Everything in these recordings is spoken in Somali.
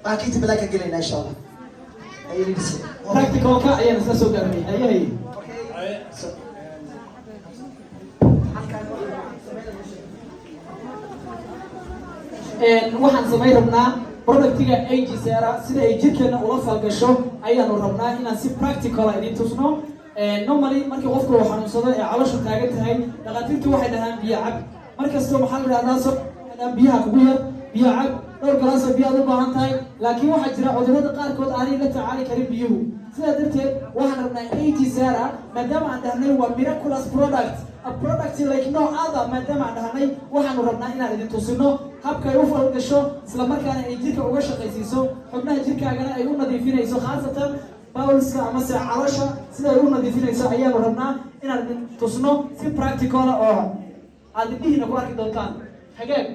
باكيت بلاك قلنا إن شاء الله. أي بس. practical كا أيه نسلا سوق أرمي أيه هي. waxaan sameyn rabnaa productiga AG Sera sida ay jirkeena ula falgasho ayaanu rabnaa inaan si practical ah idin tusno normally markii qofku uu xanuunsado ee caloosha taagan tahay dhaqaatiirtu waxay dhahaan biyo cab markasta waxaa la yiraahdaa soo biyaha kugu yar biyo cab dhowr galaas oo biyo aad u baahan tahay laakiin waxaa jira cudurrada qaarkood aanay la tacaali karin biyuhu sidaa darteed waxaan rabnaa AG Sera maadaama aan dhahnay waa miraculous product a product like no other maadaama aan dhahnay waxaanu rabnaa inaan idin tusino habka ay u falgasho isla markaana ay jirka uga shaqaysiiso xubnaha jirkaagana ay u nadiifinayso khaasatan bowlska ama se caloosha sida ay u nadiifinayso ayaanu rabnaa inaan idin tusno si practical oo aad indhihiina ku arki doontaan hagaag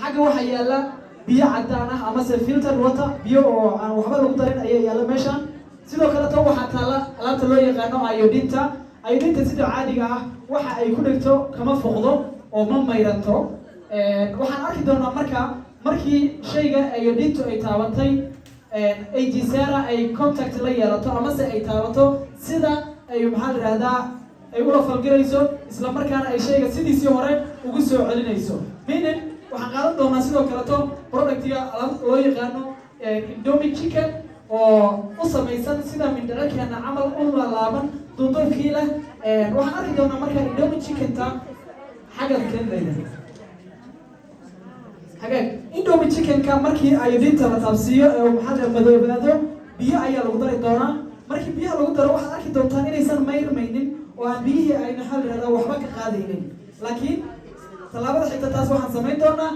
xagga waxaa yaala biyo cadaan ah ama se filtered water biyo oo aan waxba lagu darin ayaa yaala meeshaan sidoo kale tan waxaa taala alaabta loo yaqaano iodinta iodinta sida caadiga ah waxa ay ku dhigto kama foqdo oo ma mayranto waxaan arki doonaa markii shayga iodintu ay taabatay AG Sera ay contact la yeelato ama se ay taabato sida ay maxaa la yiraahdaa ay ula falgalayso isla markaana ay shayga sidiisii hore ugu soo celinayso meaning waxaan qaadan doonaa sidoo kaleto productiga loo yaqaano Indomie chicken oo u samaysan sida mindhicirkeena camal u laalaaban duuduubkii leh waxaan arki doonaa markaa Indomie chicken-ta xagga keenayda hagaag Indomie chicken-ka markii iodinta la taabsiiyo ee maxaa madoobaado biyo ayaa lagu dari doonaa markii biyaha lagu daro waxaad arki doontaan inaysan mayrmaynin oo aan biyihii ayna xal yiraahdaa waxba ka qaadaynin laakiin talaabada xigta taas waxaan samayn doonaa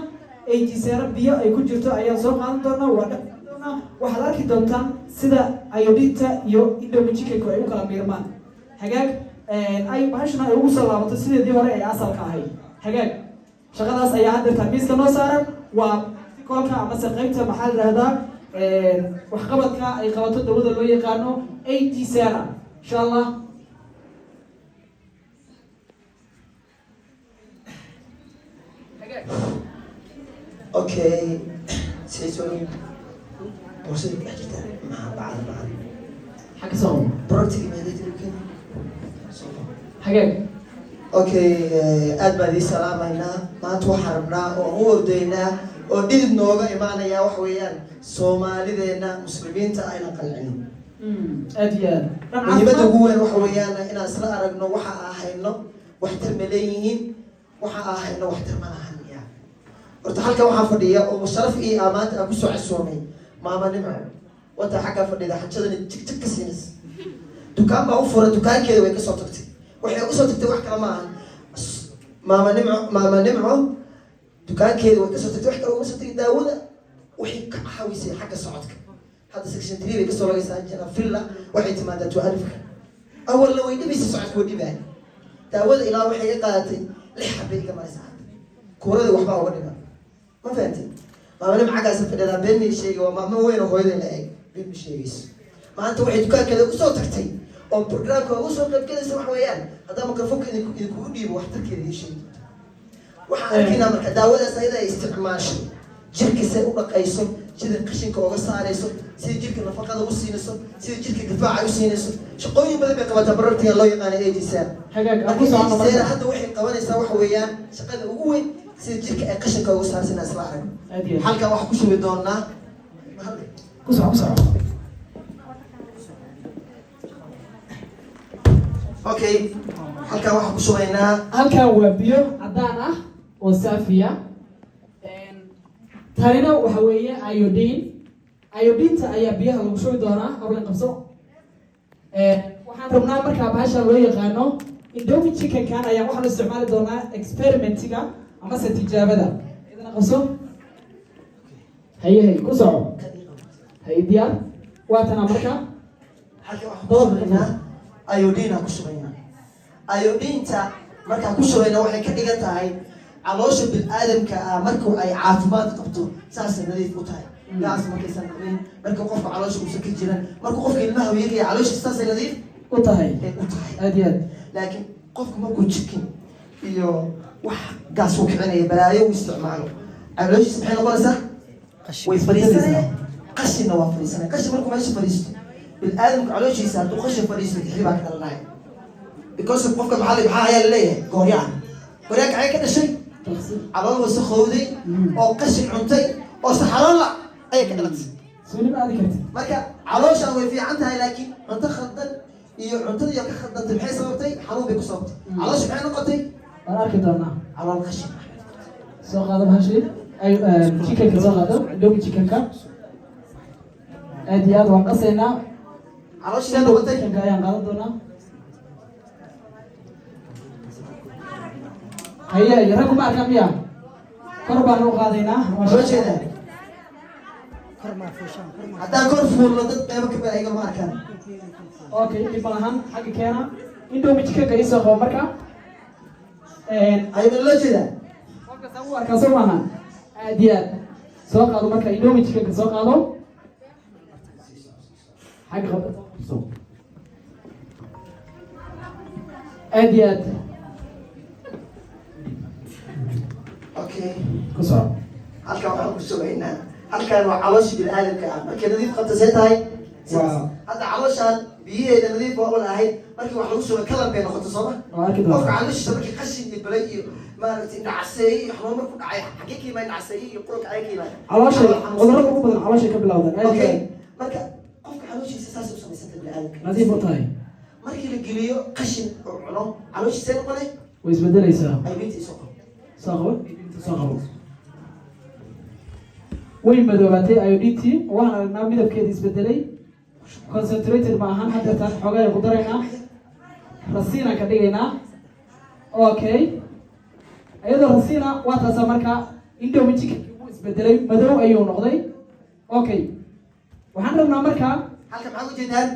AG Sera biyo ay ku jirto ayaan soo qaadan doonaa waa dhaqan doonaa waxaad arki doontaan sida iodinta iyo Indomie chicken-ku ay u kala miirmaan hagaag ay bahashana ay ugu soo laabato sideedii hore ee asalka ahayd hagaag shaqadaas ayaa hadda tarmiiska noo saaran waa kolka ama se qaybta maxaa la yiraahdaa waxqabadka ay qabato dawladda loo yaqaano AG Sera insha Allah Okay سيسوني وصل أجدا مع بعض حق صوم برتقي ما هذي تلقين حاجة Okay aad baa idin salaamaynaa maanta waxaan rabnaa oo u ordaynaa oo dhidid nooga imaanaya wax weeyaan Soomaalideena muslimiinta ayna qalcino aad iyo aad muhiimadda ugu weyn waxa weeyaan inaan isla aragno waxa aan hayno waxtar ma leeyihiin waxa aan hayno waxtar ma lahan horta halkan waxaa fadhiya oo sharaf iyo amaanta aan ku soo casuumay maama Nimco wata xagga fadhida xajadana jig ka siinaysa dukaan baa u furan dukaankeeda way ka soo tagtay waxay u soo tagtay wax kale ma aha maama Nimco dukaankeeda way ka soo tagtay wax kale uma soo tagtay daawada waxay ka xawisay xagga socodka hadda section 3 bay ka soo lagaysaa jana villa waxay timaadaa tu'alifka awal la way dhibaysa socodka way dhibay daawada ilaa waxay ka qaadatay 6 xabay ka maraysaa كورة وحبا وقدنا ما فهمتي ما أنا معك أسف إذا بيني شيء وما وين هو إذا لا بيني شيء ما أنت واحد كان كذا وصوت تحتي أو برنامج وصوت كذا سمح ويان هذا مكرفوك إنك يكون دي بوحدك كذا شيء وحنا مرك داود سيدا استعماش جرك سيقول قيسم سيد قشين كوغا ساريسو سيد جرك نفقة وسينسو سيد جرك دفاع وسينسو شقوي بدل بقى تبررتي الله يقاني AG Sera سير حتى وحي قواني سوا ويان شقد وقوي سيد جرك قشين كوغا سارسنا سلاحك حلقة واحد كشو بدوننا كسر اوكي حلقة واحد كشو بينا halka waa biyo cadaan ah oo saafiya tanina waxa weeye iodinta ayaa biyaha lagu shubi doonaa hablan qabso waxaan rabnaa markaa bahasha loo yaqaano Indomie chicken-kan ayaa waxaan isticmaali doonaa experimentiga ama se tijaabada idana qabso haye ku soco haye diyaar waa tana markaa halka waxa ku shubaynaa iodine ku shubaynaa iodinta markaa ku shubayna waxay ka dhigan tahay caloosha bini'aadamka markuu ay caafimaad qabto saasay nadiif u tahay gaas markaysan qabin marka qofka caloosha uusan ka jiran marka qofka ilmaha weeyay caloosha saasay nadiif u tahay aad iyo aad laakiin qofka markuu chicken iyo wax gaas uu kicinaya balaayo uu isticmaalo calooshiisa maxay noqonaysaa way fadhiisanayaan qashinna waa fadhiisanaya qashin markuu meesha fadhiisto bil'aadamka calooshiisa hadduu qashin fadhiisto xiri baa ka dhalanaya because of qofka maxaa ayaa laleeyahay gooryaan gooryaanka ayay ka dhashay calool wasakhowday oo qashin cuntay oo saxaroon la ayay ka dhalatay marka calooshaan way fiican tahay laakiin cunto khaldan iyo cuntada iyo ka khaldantay maxay sababtay xanuun bay ku sababtay caloosha maxay noqotay waan arki doonaa calool qashin soo qaado bahashii ay chickenka soo qaado dhowi chickenka aad iyo aad waan qasaynaa caloosha noqotay chickenka ayaan qaadan doonaa هيا يركب معك أمية كربا نوقادينا ما شاء الله حتى كرفور لضد قيمك بأي مكان أوكي يبغاهم حق كينا إندو ميتشكا كيسا خو مركا أي من لو كذا كسوما ديال سوق هذا مركا إندو ميتشكا كسوق هذا حق سوق أديات اوكي كسر halkan waxaan ku sugaynaa halkan waa calooshii bini'aadamka ah markay nadiif qabta see tahay hadda calooshaan biyaheeda nadiif waa wal ahayd markii wax lagu sugay kalan bay noqoto sooma qofka calooshiisa markii qashin iyo balay iyo maaragtay dhacaseeye iyo xanuun marku dhacay xagee ka imaan dhacaseeye iyo qurunka ay ka imaan caloosha cudurrada ugu badan calooshay ka bilowdaan okay marka qofka calooshiisa saasay u samaysanta bini'aadamka nadiif u tahay markii la geliyo qashin oo cuno calooshiisay noqonay way isbedelaysaa ay binti isoo صاغو صاغو وين مدوباتي ايوديتي waxaan aragnaa midabkeeda isbedelay concentrated ma ahan hadda tan xogaa ku daraynaa rasiina ka dhigaynaa okay ayadoo rasiina waa taas marka indomie chicken uu isbedelay madow ayuu noqday okay waxaan rabnaa marka halka maxaa u jeedaan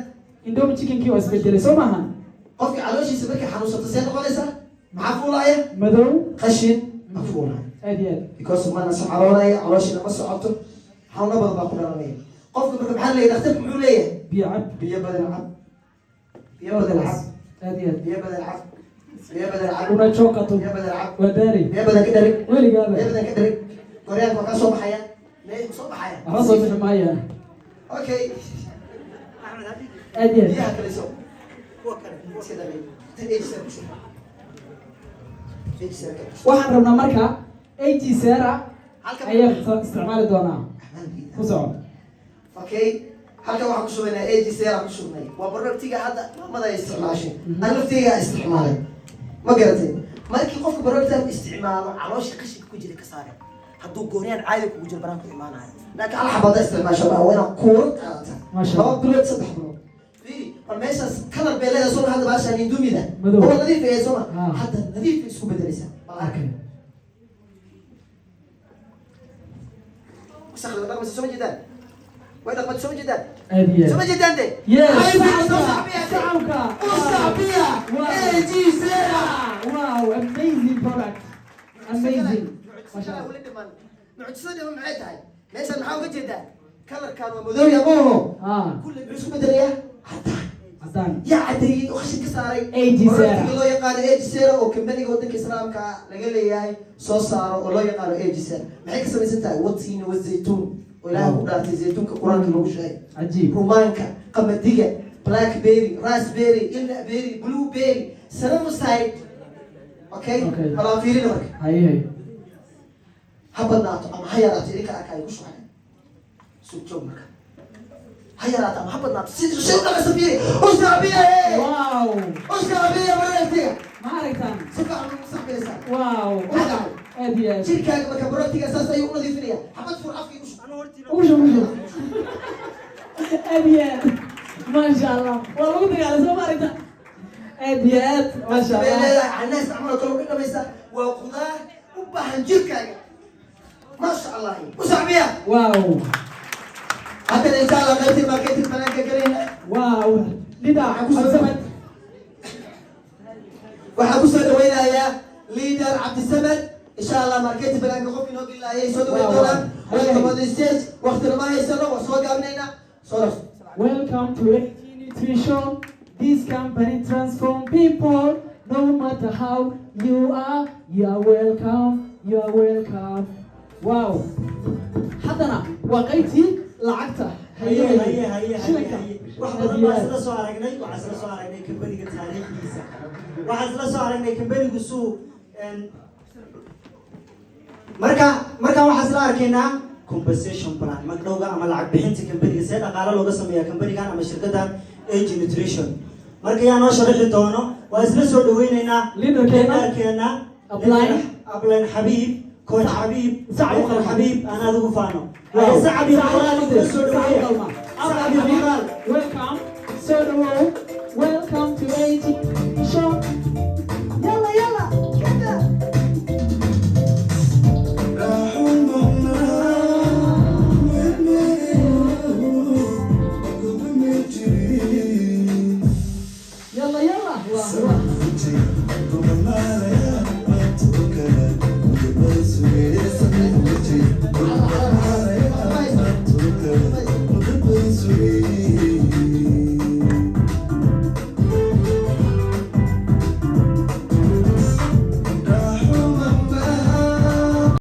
indomie chicken kii waa isbedelay soo maaha qofka calooshiisa markay xanuunsato see noqonaysaa maxaa fuulaya madow qashin مفهوم because ما نسمع علونا علوش لما سقطوا حاولنا بضبط قلنا قف قبل محل اللي دختك محولية بيعب بيبدل العب بيبدل العب بيبدل العب بيبدل العب ولا شوكة بيبدل العب وداري بيبدل كدرك ويلي قال بيبدل كدرك كوريان وكان صوب حياة ليه صوب حياة حصل في المية اوكي أدير يا كل صوب هو كان كذا ليه ايش سوي waxaan rabnaa marka AG Sera ayaa isticmaali doonaa ku socod okay halka waxaan ku shubaynaa AG Sera ku shubnay waa barnaamijka hadda maamada isticmaashay aan laftiga isticmaalay ma garatay markii qofku barnaamijka isticmaalo caloosha qashinka ku jira ka saare hadduu gooriyaan caadi ku jiro barnaamijka imaanayo laakiin hal xabada isticmaasho waa wana kuur qaata laba bilood saddex bilood والميساس كلر بيلاقي صورة هذا باشا يندومي ده هو نظيف يا زلمة حتى نظيف يسكب بدرسة اوكي وسخر ده بس سوي جدا وين ما تسوي جدا سوي جدا ده يس صعبة اي جي سيرا واو amazing product amazing ما شاء الله ولد من معجزة هم عيدها ليش نحاول جدا كلر كانوا مذوب يا بوهو كل يسكب بدرية عدان يا عدي وخشك ساري AG Sera لو يقال AG Sera oo kamaniga wadanka islaamka laga leeyahay soo saaro oo loo yaqaan AG Sera maxay ka samaysan tahay watiin wa zaytuun oo ilaahay ku dhaartay zaytuunka quraanka lagu sheegay ajiib rumaanka qamadiga blackberry raspberry ilberry blueberry sana mustaid okay wala fiirina marka hay habadnaato ama hayaraato idinka arkay ku shucay suuq joog marka هيا محمد ناطر سيدي شو ده سفيري وش عبيه واو وش عبيه مرتي ما عرفتان سفع من صاحبي لسان واو ادي شركه مكبرتي اساسا يقولوا دي فيها حمد فرعفي وش ادي ما شاء الله والله قلت على سو ما عرفتان اديات ما شاء الله الناس عملوا طلبوا لنا ميسا وخضار وبحن جركه ما شاء الله وش عبيه واو حتى الانسان لو قلت ماركتينج فلان كرينا واو لذا عبد waxaa soo dhaweynaya leader Cabdi Samad insha Allah marketing balaanka qof inoo gilaayay soo dhaweyn doonaan waqti stage waqti ma haysano waa soo gaabnayna soo welcome to AG Nutrition. This company transform people no matter how you are welcome wow haddana waa qaybtii lacagta هي wax badan baa isla soo aragnay kambaniga taariikhdiisa waxaan isla soo aragnay kambanigu suu marka waxaan isla arkaynaa compensation plan magdhowga ama lacag bixinta kambaniga see dhaqaale looga sameeyaa kambanigan ama shirkaddan Age Nutrition marka yaa noo sharaxi doono waa isla soo dhaweynaynaa liderkeena Ablan Habib Coach Habib Habib ana adigu faano Sacab iyo Xalaal soo dhaweeyaa welcome so the world welcome to Age show yalla Sweet.